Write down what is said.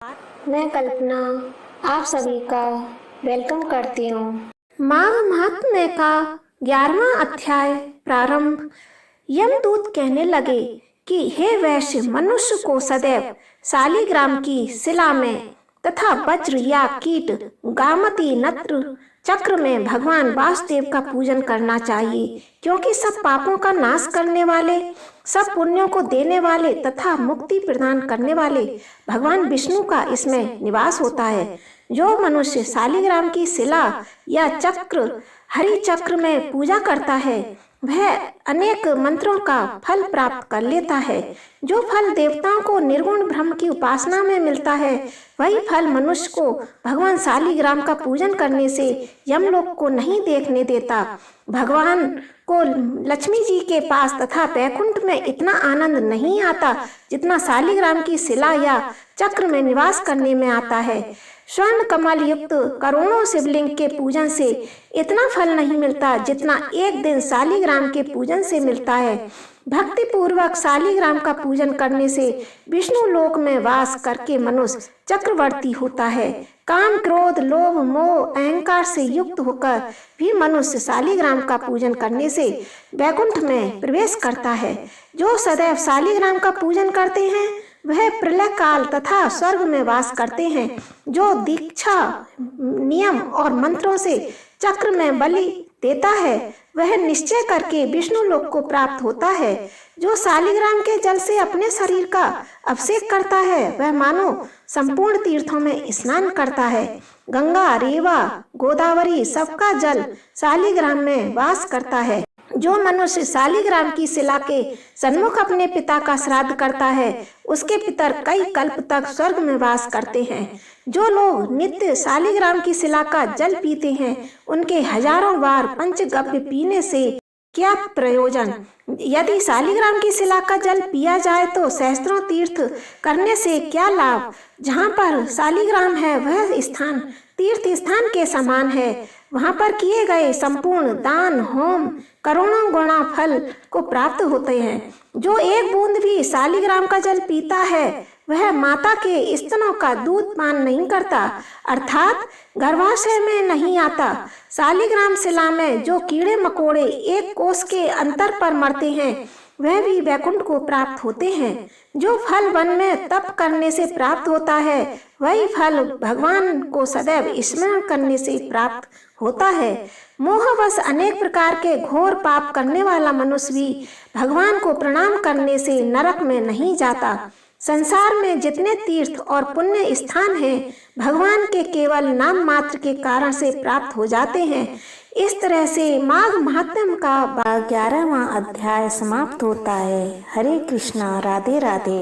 मैं कल्पना आप सभी का वेलकम करती हूँ। माघ महात्म्य का 11वां अध्याय प्रारंभ। यमदूत कहने लगे कि हे वैश्य, मनुष्य को सदैव शालिग्राम की शिला में तथा वज्र या कीट गामती नत्र चक्र में भगवान वासुदेव का पूजन करना चाहिए, क्योंकि सब पापों का नाश करने वाले, सब पुण्यों को देने वाले तथा मुक्ति प्रदान करने वाले भगवान विष्णु का इसमें निवास होता है। जो मनुष्य शालिग्राम की शिला या चक्र हरि चक्र में पूजा करता है, वह अनेक मंत्रों का फल प्राप्त कर लेता है। जो फल देवताओं को निर्गुण ब्रह्म की उपासना में मिलता है, वही फल मनुष्य को भगवान शालिग्राम का पूजन करने से यमलोक को नहीं देखने देता। भगवान को लक्ष्मी जी के पास तथा वैकुंठ में इतना आनंद नहीं आता जितना शालिग्राम की शिला या चक्र में निवास करने में आता है। स्वर्ण कमल युक्त करोड़ों शिवलिंग के पूजन से इतना फल नहीं मिलता जितना एक दिन शालिग्राम के पूजन से मिलता है। भक्ति पूर्वक शालिग्राम का पूजन करने से विष्णु लोक में वास करके मनुष्य चक्रवर्ती होता है। काम, क्रोध, लोभ, मोह, अहंकार से युक्त होकर भी मनुष्य शालिग्राम का पूजन करने से वैकुंठ में प्रवेश करता है। जो सदैव शालिग्राम का पूजन करते हैं, वह प्रलय काल तथा स्वर्ग में वास करते हैं। जो दीक्षा, नियम और मंत्रों से चक्र में बलि देता है, वह निश्चय करके विष्णु लोक को प्राप्त होता है। जो शालिग्राम के जल से अपने शरीर का अभिषेक करता है, वह मानो संपूर्ण तीर्थों में स्नान करता है। गंगा, रेवा, गोदावरी सबका जल शालिग्राम में वास करता है। जो मनुष्य शालिग्राम की शिला के सन्मुख अपने पिता का श्राद्ध करता है, उसके पितर कई कल्प तक स्वर्ग में वास करते हैं। जो लोग नित्य शालिग्राम की शिला का जल पीते हैं, उनके हजारों बार पंचगव्य पीने से क्या प्रयोजन। यदि शालिग्राम की शिला का जल पिया जाए तो सहस्त्रों तीर्थ करने से क्या लाभ। जहाँ पर शालिग्राम है, वह स्थान तीर्थ स्थान के समान है। वहाँ पर किए गए संपूर्ण दान, होम करोड़ों गुणा फल को प्राप्त होते हैं। जो एक बूंद भी शालिग्राम का जल पीता है, वह माता के स्तनों का दूध पान नहीं करता, अर्थात गर्भाशय में नहीं आता। शालिग्राम शिला में जो कीड़े मकोड़े एक कोस के अंतर पर मरते हैं, वह भी वैकुंठ को प्राप्त होते हैं। जो फल वन में तप करने से प्राप्त होता है, वही फल भगवान को सदैव स्मरण करने से प्राप्त होता है। मोहवश अनेक प्रकार के घोर पाप करने वाला मनुष्य भी भगवान को प्रणाम करने से नरक में नहीं जाता। संसार में जितने तीर्थ और पुण्य स्थान हैं, भगवान के केवल नाम मात्र के कारण से प्राप्त हो जाते हैं। इस तरह से माघ महात्म्य का 11वां अध्याय समाप्त होता है। हरे कृष्णा, राधे राधे।